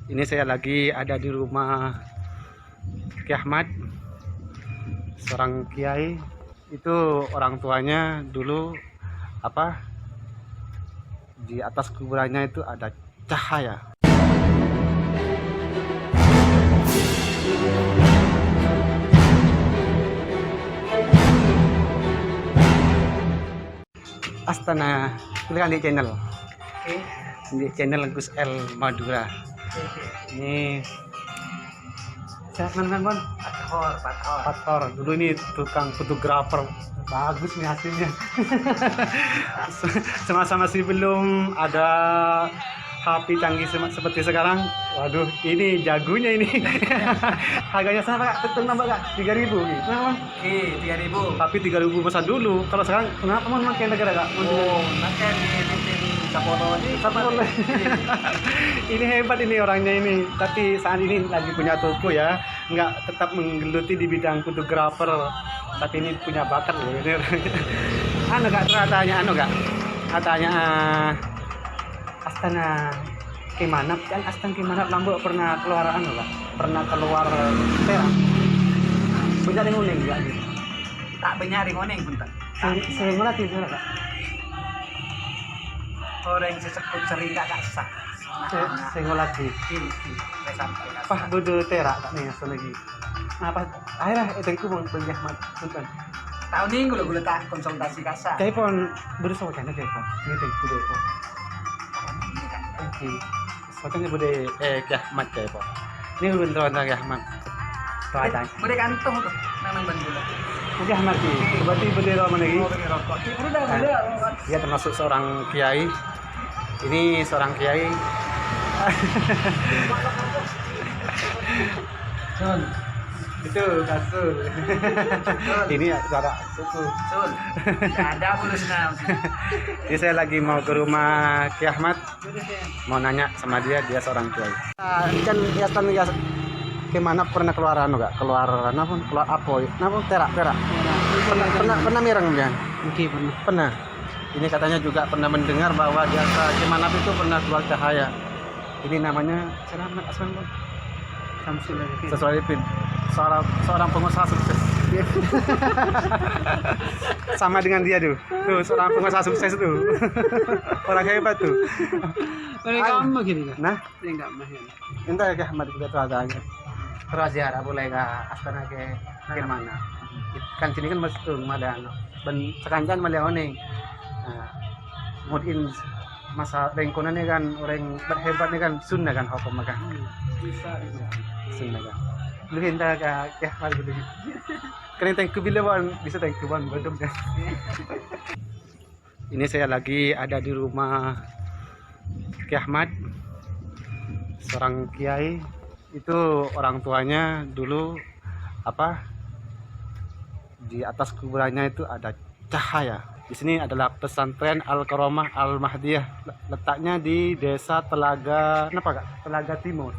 Ini saya lagi ada di rumah Ki Ahmad, seorang kiai. Itu orang tuanya dulu di atas kuburannya itu ada cahaya. Astana, pilihkan di channel. Di channel Gus L Madura. Ini saya kenal Bang. Pathor. Dulu ini tukang fotografer. Bagus nih hasilnya. Semasa masih belum ada HP canggih seperti sekarang. Waduh, ini jagonya ini. Harganya sama Kak, betul nambah Kak? 3.000 nih. Kenapa? 3.000. Tapi 3.000 besar dulu. Kalau sekarang kenapa mau pakai negara Kak? Oh, nanti di Sapono ini Sapono. Ini hebat ini orangnya ini. Tapi saat ini lagi punya toko ya. Nggak tetap menggeluti di bidang fotografer. Tapi ini punya bakat loh ini. Anu Kak, katanya Astana Kemanap kan, Astana Kemanap Lombok pernah keluar anu Kak? Pernah keluar perak. Punya yang unik enggak gitu? tak banyak ringoneng pun tak. Saya ngelatih itu Kak. Orang yang disebut sering gak sah. Saya ngelatih. Sampai Pah bodo terak Kak nih lagi. Apa akhirnya itu mau beli Ahmad punten. tahun ini gue tak konsultasi kasar. Telepon berusaha kan telepon. Ini telepon dulu. Oke. Soalnya bude Ki Ahmad telepon. Ini bentuan Ki Ahmad. Tuh ada. Bude kantong tuh, nang banjula. Ki Ahmad sih. Berarti bude mana lagi? Mau beli rokok. Udah. Dia termasuk seorang kiai. Ini seorang kiai. Sun. Itu kasur. Ini ada suku. Sun. Ada bulusnya. Jadi saya lagi mau ke rumah Ki Ahmad, mau nanya sama dia seorang kiai. Kan ya gimana pernah keluar anu Kak? Keluar apa? Napa terak? Pernah mireng kan? Mungkin Pernah. Ini katanya juga pernah mendengar bahwa di atas Kemanap itu pernah keluar cahaya. Ini namanya siapa Asman Bang? Sesuai pin. Seorang pengusaha sukses. Sama dengan dia tuh. Tuh seorang pengusaha sukses tuh. Orang hebat tuh. mereka mah gini kan. Nah, Enggak mah ini. entah ya Ahmad kita tuh adanya. Terus ziarah boleh ke Astana ke mana? Kan sini kan masih tuh ada ben sekancan malah oning. Nah, mungkin masa lingkungan ini kan orang berhebat ini kan Sunda kan hukum makan. Bisa. Sunda kan. Lu hinta ka ya mal gitu. Kena tangku bilawan bisa tangku ban bodong kan. Ini saya lagi ada di rumah Ki Ahmad, seorang kiai. Itu orang tuanya dulu di atas kuburannya itu ada cahaya. Di sini adalah pesantren Al-Karomah Al-Mahdiyah. Letaknya di Desa Telaga, Kak? Telaga Timur.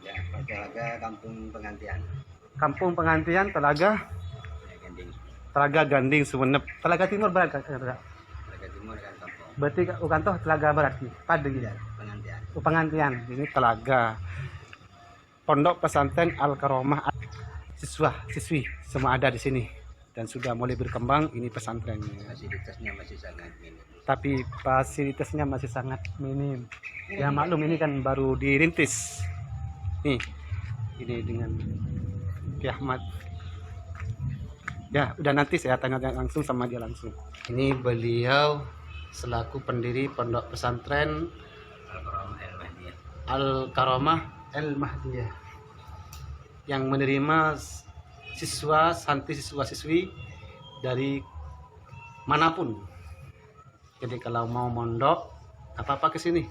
Ya, Telaga Kampung Pengantian. Kampung Pengantian Telaga Ganding Sumenep. Telaga Timur barat Kak? Telaga Timur kan kampung. Berarti bukan toh Telaga Barat nih. Pada gitu. Pengantian. Pengantian. Ini Telaga. Pondok Pesantren Al-Karomah. Siswi semua ada di sini. Dan sudah mulai berkembang ini pesantrennya. Fasilitasnya masih sangat minim. Tapi fasilitasnya masih sangat minim. Ya maklum ini kan baru dirintis. Nih, ini dengan Ki Ahmad. Ya, udah nanti saya tanya langsung sama dia langsung. Ini beliau selaku pendiri Pondok Pesantren Al-Karomah Al-Mahdiyah yang menerima siswa-siswi dari manapun. Jadi kalau mau mondok apa-apa ke sini.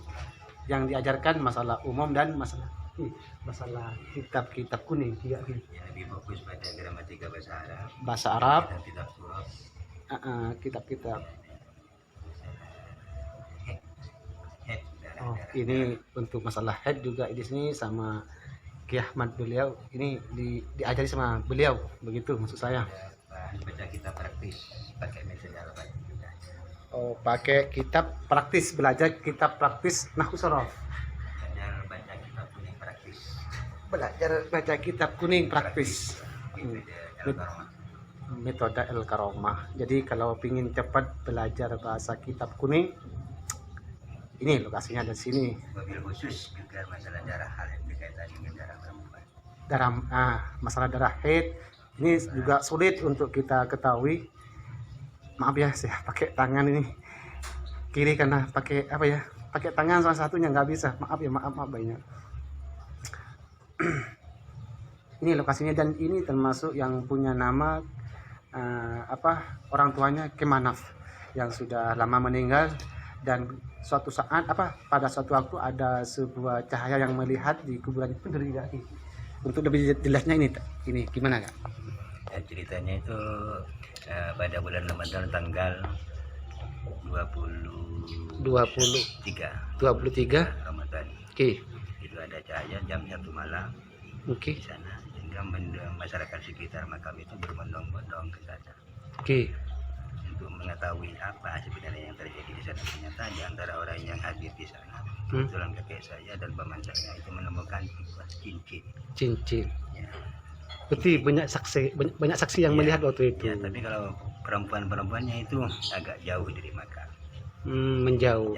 Yang diajarkan masalah umum dan masalah kitab-kitab kuning ya, lebih fokus pada gramatika bahasa bahasa Arab, kitab surah, kitab-kitab. Oh, ini untuk masalah head juga di sini sama Ki Ahmad beliau ini diajari sama beliau, begitu maksud saya. Baca kitab praktis pakai metode Arab. Oh, pakai kitab praktis, belajar kitab praktis nahwu sorof. Belajar baca kitab kuning praktis. Belajar baca kitab kuning praktis. Itu dia Al-Karomah. Metode Al-Karomah. Jadi kalau ingin cepat belajar bahasa kitab kuning, ini lokasinya di sini. Mobil khusus juga masalah darah hal yang berkaitan dengan darah perempuan. Masalah darah haid ini juga sulit untuk kita ketahui. Maaf ya, saya pakai tangan ini kiri karena pakai apa ya? Pakai tangan salah satunya nggak bisa. Maaf ya, maaf banyak. Ini lokasinya dan ini termasuk yang punya nama orang tuanya Kemanaf yang sudah lama meninggal, dan suatu saat pada suatu waktu ada sebuah cahaya yang melihat di kuburan itu dari kaki. Untuk lebih jelasnya ini gimana Kak? Dan ceritanya itu pada bulan Ramadan tanggal 23 Ramadan. Oke. Itu ada cahaya jam 1 malam Oke. di sana, sehingga masyarakat sekitar makam itu berbondong-bondong ke sana Oke. untuk mengetahui apa sebenarnya yang terjadi di sana. Ternyata di antara orang yang hadir di sana, kebetulan kakek saya dan paman saya itu menemukan sebuah Cincin. ya. Berarti banyak saksi yang melihat waktu itu. Ya, tapi kalau perempuannya itu agak jauh dari makam. Menjauh.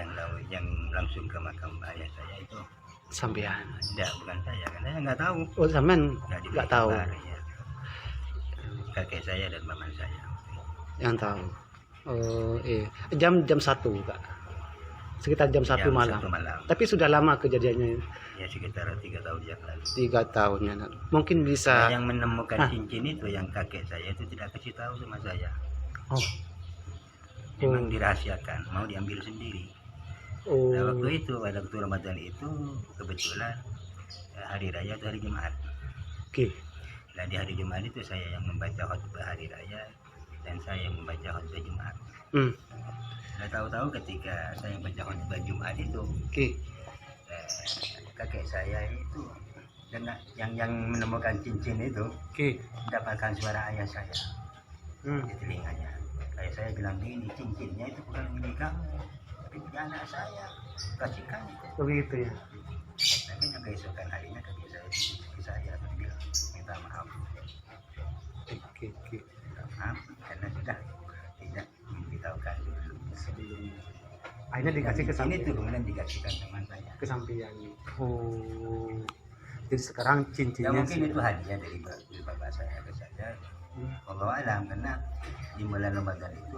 Yang langsung ke makam ayah saya itu Sampean. tidak, bukan saya, karena saya nggak tahu. Oh, sampean Diberi nggak tahu. kabar, ya. Kakek saya dan paman saya. Yang tahu. Oh, jam 1 Kak. Sekitar jam 1 malam. 1 malam. Tapi sudah lama kejadiannya. Ya sekitar 3 tahun yang lalu. 3 tahun ya. Mungkin bisa. Yang menemukan cincin itu yang kakek saya itu tidak kasih tahu sama saya. Oh. Memang dirahasiakan, mau diambil sendiri. Nah, waktu itu pada waktu Ramadan itu kebetulan hari raya atau hari Jumat. Oke. Nah di hari Jumat itu saya yang membaca khutbah hari raya dan saya yang membaca khutbah Jumat. Nah tahu-tahu ketika saya membaca khutbah Jumat itu, kakek saya itu dengan yang menemukan cincin itu mendapatkan suara ayah saya di telinganya. Kayak saya bilang begini, cincinnya itu bukan milik kamu, tapi punya anak saya, kasihkan itu. Begitu ya. Tapi keesokan harinya kakek saya itu saya bilang minta maaf. Minta maaf karena sudah tidak memberitahukan dulu sebelumnya. Akhirnya dikasih ke sini tuh, kemudian dikasihkan teman saya. Kesampaian. Oh. Jadi sekarang Ya cincinnya mungkin itu hadiah dari bapak saya ke saya. Wallahu alam, karena di bulan Ramadan itu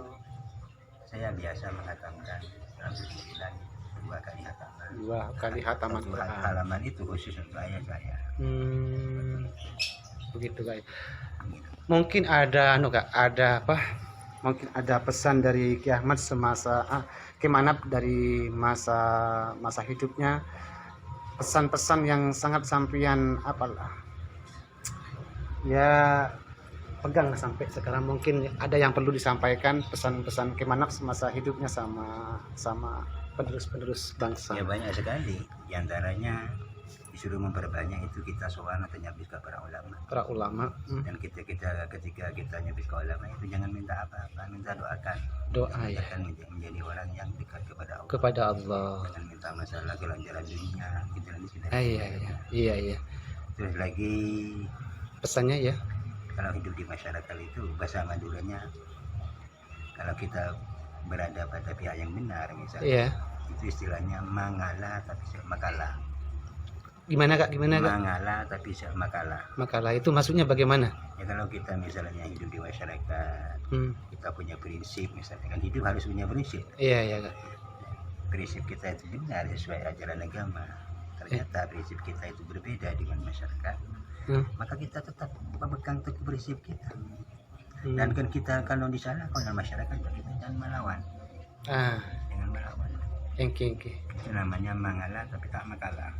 saya biasa menghatamkan 109 2 kali hataman. 2 kali hataman Satu Quran. halaman itu khusus untuk ayah saya. Begitu guys. Mungkin ada mungkin ada pesan dari Ki Ahmad semasa Kemanap dari masa hidupnya, pesan-pesan yang sangat sampean ya pegang sampai sekarang. Mungkin ada yang perlu disampaikan, pesan-pesan Kemanap semasa hidupnya sama penerus bangsa. Ya banyak sekali, diantaranya disuruh memperbanyak itu kita sowan atau nyabis ke para ulama. Dan ketika kita nyabis ke ulama itu jangan minta apa-apa, minta doakan. Doa ya. Akan menjadi orang yang dekat kepada Allah. Kepada Allah. Jangan minta masalah kelancaran dunia, gitu nanti sudah. Iya. Terus lagi Pesannya ya. kalau hidup di masyarakat itu bahasa Maduranya, kalau kita berada pada pihak yang benar misalnya, itu istilahnya mangala tapi makalah. Gimana Kak? Mangala tapi makalah. Makalah itu maksudnya bagaimana? Ya kalau kita misalnya hidup di masyarakat, kita punya prinsip misalnya, kan hidup harus punya prinsip. Iya Kak. Prinsip kita itu benar sesuai ajaran agama. Ternyata prinsip kita itu berbeda dengan masyarakat. Maka kita tetap memegang teguh prinsip kita. Dan kan kita kalau disalahkan oleh masyarakat, kita jangan melawan. Jangan melawan. Engke. Itu namanya mangala tapi tak makalah.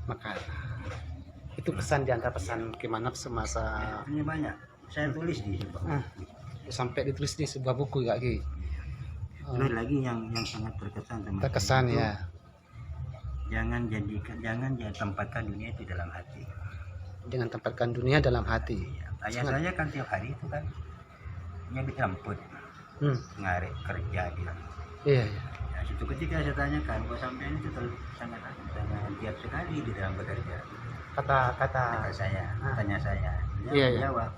Itu pesan diantara pesan Kemanap semasa. Punya banyak. Saya tulis di sebuah buku. Sampai ditulis di sebuah buku Kak Ki. Terus lagi yang sangat berkesan sama Terkesan saya itu, ya. Jangan tempatkan dunia itu dalam hati. Jangan tempatkan dunia dalam hati. Ayah saya kan tiap hari itu kan nyabit rambut, ngarek kerja dia. Iya. Nah, situ ketika saya tanyakan, kok sampean itu sangat giat sekali di dalam bekerja. kata Kata saya, tanya saya. Dia Iya, iya. menjawab,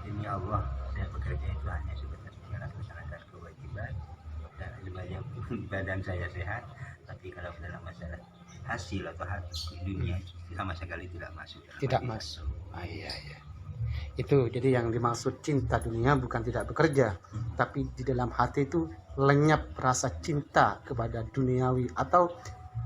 demi Allah, saya bekerja itu hanya sebatas melaksanakan kewajiban dan sebanyak badan saya sehat. Tapi kalau dalam masalah hasil atau hak dunia sama sekali tidak masuk. Tidak masuk. Iya. Itu jadi yang dimaksud cinta dunia bukan tidak bekerja, tapi di dalam hati itu lenyap rasa cinta kepada duniawi atau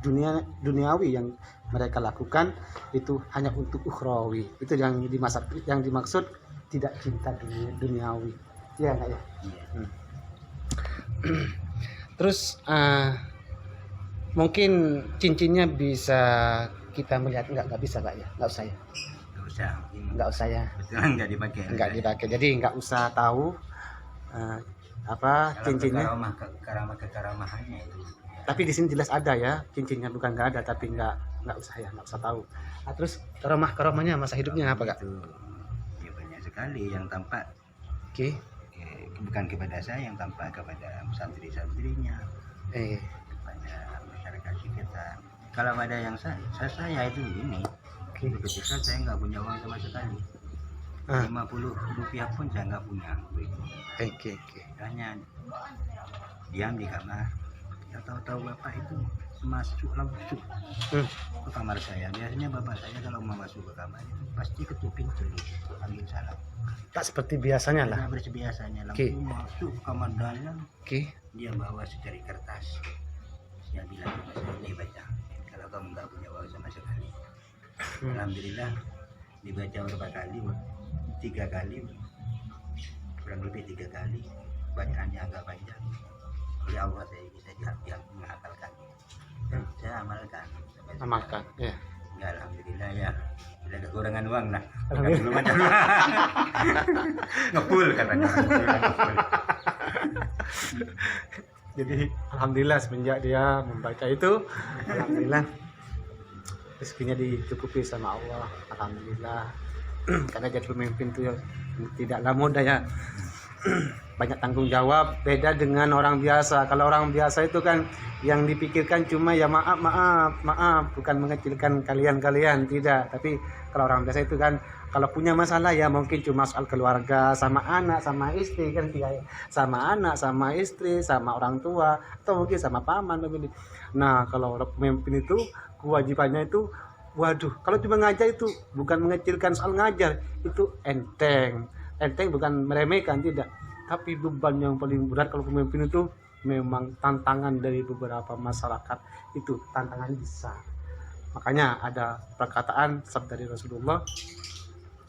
duniawi yang mereka lakukan itu hanya untuk ukhrawi. Itu yang dimaksud tidak cinta duniawi. Iya enggak ya? Iya. Terus mungkin cincinnya bisa kita melihat nggak bisa Pak ya? Nggak usah ya? Nggak usah ya? Betul nggak dipakai. Nggak dipakai, jadi nggak usah tahu apa Kalau cincinnya. kekaramahannya itu. Ya. Tapi di sini jelas ada ya cincinnya, bukan nggak ada, tapi nggak usah ya, nggak usah tahu. Terus karomahnya masa hidupnya apa Kak? Itu ya banyak sekali yang tampak. Oke. Bukan kepada saya, yang tampak kepada santri-santrinya, kepada masyarakat sekitar. Kalau ada yang saya itu begini, ketika saya nggak punya uang sama sekali, 50 rupiah pun saya nggak punya. Oke. Hanya diam di kamar, ya tahu-tahu bapak itu masuk langsung ke kamar saya. Biasanya bapak saya kalau mau masuk ke kamar itu pasti ketuk pintu, panggil salam. Tak seperti biasanya lah. Tidak seperti biasanya, langsung masuk ke kamar dalam. Dia bawa secari kertas. Saya bilang sama saya, ini baca. Kalau kamu nggak punya uang sama sekali. Alhamdulillah dibaca berapa kali? 3 kali, kurang lebih 3 kali. Bacaannya agak panjang. Oleh Allah saya bisa menghafalkan. Dan saya amalkan. Ya. Ya alhamdulillah ya. Tidak kekurangan uang lah. Alhamdulillah. Belum ada. Ngepul katanya. Jadi alhamdulillah semenjak dia membaca itu, alhamdulillah rezekinya dicukupi sama Allah. Alhamdulillah. Karena jadi pemimpin itu tidaklah mudah ya. Banyak tanggung jawab, beda dengan orang biasa. Kalau orang biasa itu kan yang dipikirkan cuma ya maaf, bukan mengecilkan kalian, tidak. Tapi kalau orang biasa itu kan kalau punya masalah ya mungkin cuma soal keluarga, sama anak, sama istri kan, sama anak, sama istri, sama orang tua, atau mungkin sama paman begini. Nah, kalau pemimpin itu kewajibannya itu, waduh, kalau cuma ngajar itu bukan mengecilkan soal ngajar, itu enteng bukan meremehkan, tidak. Tapi beban yang paling berat kalau pemimpin itu memang tantangan dari beberapa masyarakat, itu tantangan besar. Makanya ada perkataan sabda dari Rasulullah,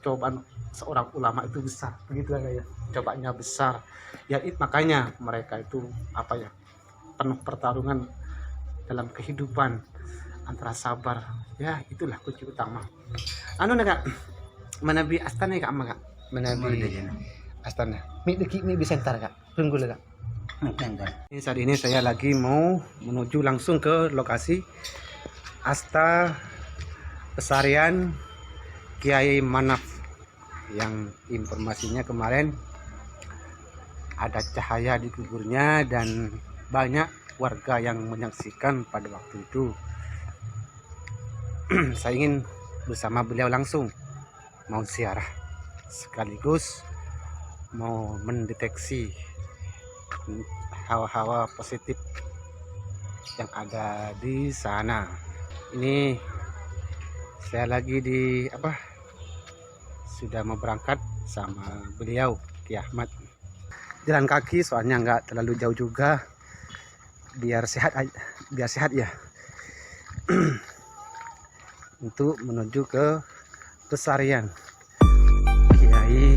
cobaan seorang ulama itu besar, begitu ya, cobaannya besar. Ya makanya mereka itu penuh pertarungan dalam kehidupan antara sabar. Ya itulah kunci utama. Kak, menabi astana Kak, Kak. Menabi astana. Mi bisa ntar Kak. Tunggu lah Kak. Ini saat ini saya lagi mau menuju langsung ke lokasi Asta Pesarian Kiai Manaf, yang informasinya kemarin ada cahaya di kuburnya dan banyak warga yang menyaksikan pada waktu itu. Saya ingin bersama beliau langsung mau ziarah, sekaligus mau mendeteksi hawa-hawa positif yang ada di sana. Ini saya lagi sudah mau berangkat sama beliau Ki Ahmad. Jalan kaki soalnya nggak terlalu jauh juga, biar sehat ya. Untuk menuju ke Pesarian Kiai